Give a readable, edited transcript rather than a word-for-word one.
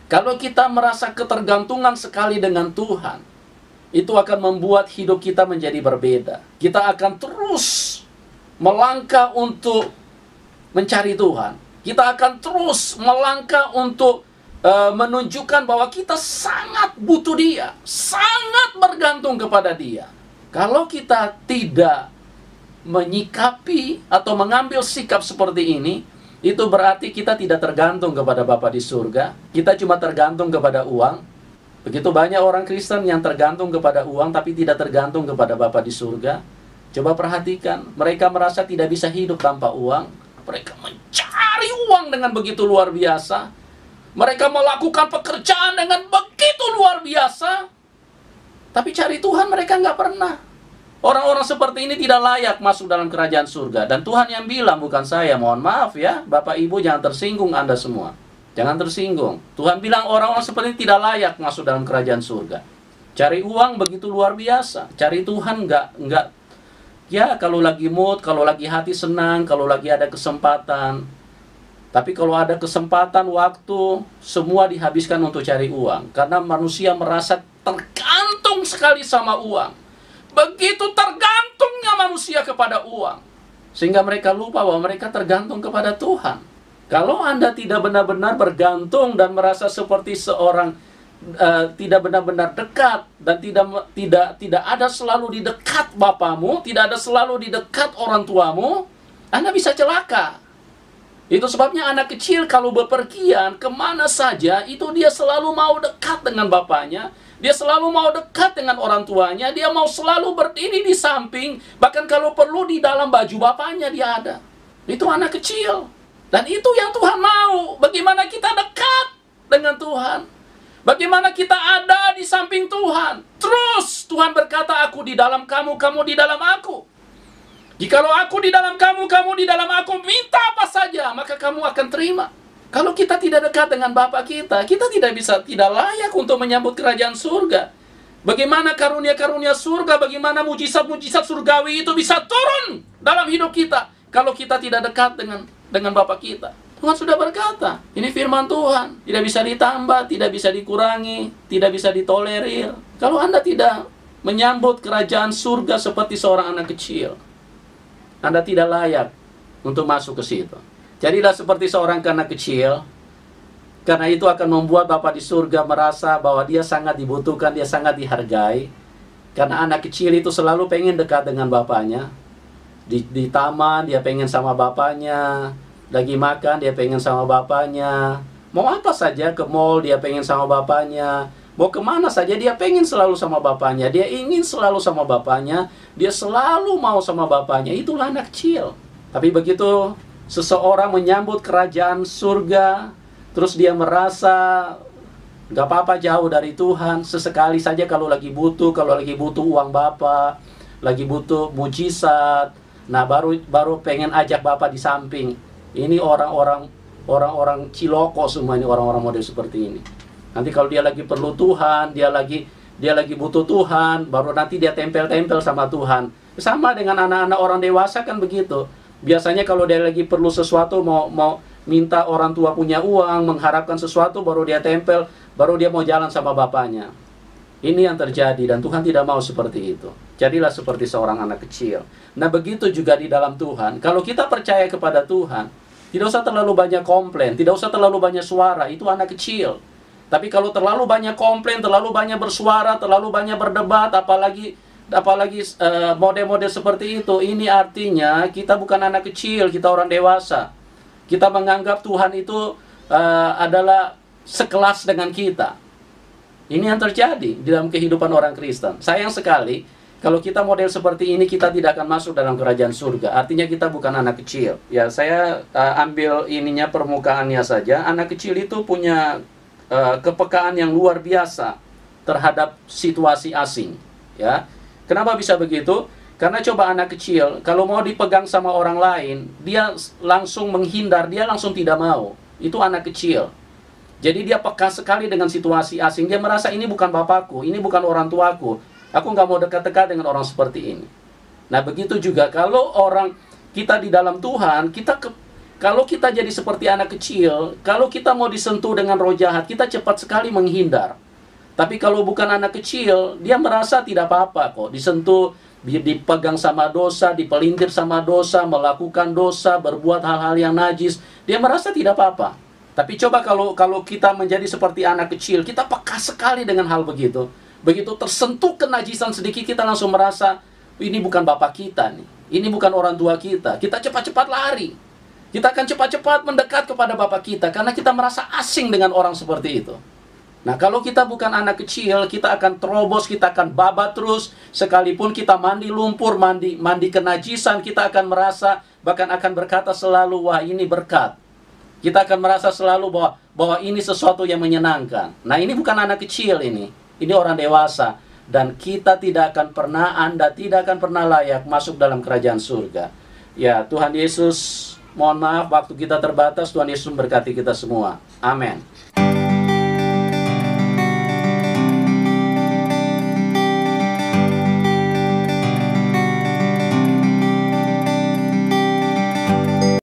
Kalau kita merasa ketergantungan sekali dengan Tuhan, itu akan membuat hidup kita menjadi berbeda. Kita akan terus melangkah untuk mencari Tuhan. Kita akan terus melangkah untuk menunjukkan bahwa kita sangat butuh Dia, sangat bergantung kepada Dia. Kalau kita tidak menyikapi atau mengambil sikap seperti ini, itu berarti kita tidak tergantung kepada Bapa di surga. Kita cuma tergantung kepada uang. Begitu banyak orang Kristen yang tergantung kepada uang tapi tidak tergantung kepada Bapa di surga. Coba perhatikan, mereka merasa tidak bisa hidup tanpa uang. Mereka mencari uang dengan begitu luar biasa. Mereka melakukan pekerjaan dengan begitu luar biasa. Tapi cari Tuhan mereka nggak pernah. Orang-orang seperti ini tidak layak masuk dalam kerajaan surga. Dan Tuhan yang bilang, bukan saya. Mohon maaf ya, Bapak Ibu jangan tersinggung Anda semua. Jangan tersinggung. Tuhan bilang orang-orang seperti ini tidak layak masuk dalam kerajaan surga. Cari uang begitu luar biasa. Cari Tuhan nggak. Ya kalau lagi mood, kalau lagi hati senang, kalau lagi ada kesempatan. Tapi kalau ada kesempatan, waktu, semua dihabiskan untuk cari uang. Karena manusia merasa tergantung sekali sama uang. Begitu tergantungnya manusia kepada uang, sehingga mereka lupa bahwa mereka tergantung kepada Tuhan. Kalau Anda tidak benar-benar bergantung dan merasa seperti seorang tidak benar-benar dekat dan tidak ada selalu di dekat bapamu, tidak ada selalu di dekat orang tuamu, Anda bisa celaka. Itu sebabnya anak kecil kalau bepergian kemana saja, itu dia selalu mau dekat dengan bapaknya. Dia selalu mau dekat dengan orang tuanya. Dia mau selalu berdiri di samping. Bahkan kalau perlu di dalam baju bapaknya dia ada. Itu anak kecil. Dan itu yang Tuhan mau. Bagaimana kita dekat dengan Tuhan. Bagaimana kita ada di samping Tuhan. Terus Tuhan berkata, aku di dalam kamu, kamu di dalam aku. Jikalau aku di dalam kamu, kamu di dalam aku, minta apa saja, maka kamu akan terima. Kalau kita tidak dekat dengan Bapa kita tidak layak untuk menyambut kerajaan surga. Bagaimana karunia-karunia surga, bagaimana mujizat-mujizat surgawi itu bisa turun dalam hidup kita kalau kita tidak dekat dengan Bapa kita. Tuhan sudah berkata, ini firman Tuhan, tidak bisa ditambah, tidak bisa dikurangi, tidak bisa ditolerir. Kalau Anda tidak menyambut kerajaan surga seperti seorang anak kecil, Anda tidak layak untuk masuk ke situ. Jadilah seperti seorang anak kecil, karena itu akan membuat Bapa di surga merasa bahwa dia sangat dibutuhkan, dia sangat dihargai. Karena anak kecil itu selalu pengen dekat dengan bapaknya. Di taman dia pengen sama bapaknya, lagi makan dia pengen sama bapaknya, mau apa saja ke mall dia pengen sama bapaknya, mau kemana saja dia pengen selalu sama bapaknya, dia ingin selalu sama bapaknya, dia selalu mau sama bapaknya. Itulah anak kecil. Tapi begitu seseorang menyambut kerajaan surga, terus dia merasa gak apa-apa jauh dari Tuhan, sesekali saja kalau lagi butuh uang Bapa, lagi butuh mujizat, nah baru pengen ajak Bapa di samping. Ini orang-orang ciloko semuanya, orang-orang model seperti ini. Nanti kalau dia lagi perlu Tuhan, dia lagi butuh Tuhan, baru nanti dia tempel-tempel sama Tuhan. Sama dengan anak-anak orang dewasa kan begitu. Biasanya kalau dia lagi perlu sesuatu, mau minta orang tua punya uang, mengharapkan sesuatu, baru dia tempel, baru dia mau jalan sama bapaknya. Ini yang terjadi dan Tuhan tidak mau seperti itu. Jadilah seperti seorang anak kecil. Nah begitu juga di dalam Tuhan. Kalau kita percaya kepada Tuhan, tidak usah terlalu banyak komplain, tidak usah terlalu banyak suara, itu anak kecil. Tapi kalau terlalu banyak komplain, terlalu banyak bersuara, terlalu banyak berdebat, apalagi model-model seperti itu, ini artinya kita bukan anak kecil, kita orang dewasa. Kita menganggap Tuhan itu adalah sekelas dengan kita. Ini yang terjadi di dalam kehidupan orang Kristen. Sayang sekali, kalau kita model seperti ini, kita tidak akan masuk dalam kerajaan surga. Artinya kita bukan anak kecil. Ya, saya ambil ininya permukaannya saja. Anak kecil itu punya kepekaan yang luar biasa terhadap situasi asing. Ya. Kenapa bisa begitu? Karena coba anak kecil, kalau mau dipegang sama orang lain, dia langsung menghindar, dia langsung tidak mau. Itu anak kecil. Jadi dia peka sekali dengan situasi asing. Dia merasa ini bukan bapakku, ini bukan orang tuaku. Aku nggak mau dekat-dekat dengan orang seperti ini. Nah begitu juga kalau orang kita di dalam Tuhan, Kalau kita jadi seperti anak kecil, kalau kita mau disentuh dengan roh jahat, kita cepat sekali menghindar. Tapi kalau bukan anak kecil, dia merasa tidak apa-apa kok. Disentuh, dipegang sama dosa, dipelintir sama dosa, melakukan dosa, berbuat hal-hal yang najis. Dia merasa tidak apa-apa. Tapi coba kalau kita menjadi seperti anak kecil, kita peka sekali dengan hal begitu. Begitu tersentuh kenajisan sedikit, kita langsung merasa, ini bukan bapak kita nih. Ini bukan orang tua kita. Kita cepat-cepat lari. Kita akan cepat-cepat mendekat kepada Bapa kita karena kita merasa asing dengan orang seperti itu. Nah, kalau kita bukan anak kecil, kita akan terobos, kita akan babat terus. Sekalipun kita mandi lumpur, mandi kenajisan, kita akan merasa, bahkan akan berkata selalu, wah ini berkat. Kita akan merasa selalu bahwa ini sesuatu yang menyenangkan. Nah, ini bukan anak kecil ini. Ini orang dewasa. Dan kita tidak akan pernah, Anda tidak akan pernah layak masuk dalam kerajaan surga. Ya, Tuhan Yesus, mohon maaf waktu kita terbatas. Tuhan Yesus memberkati kita semua. Amin.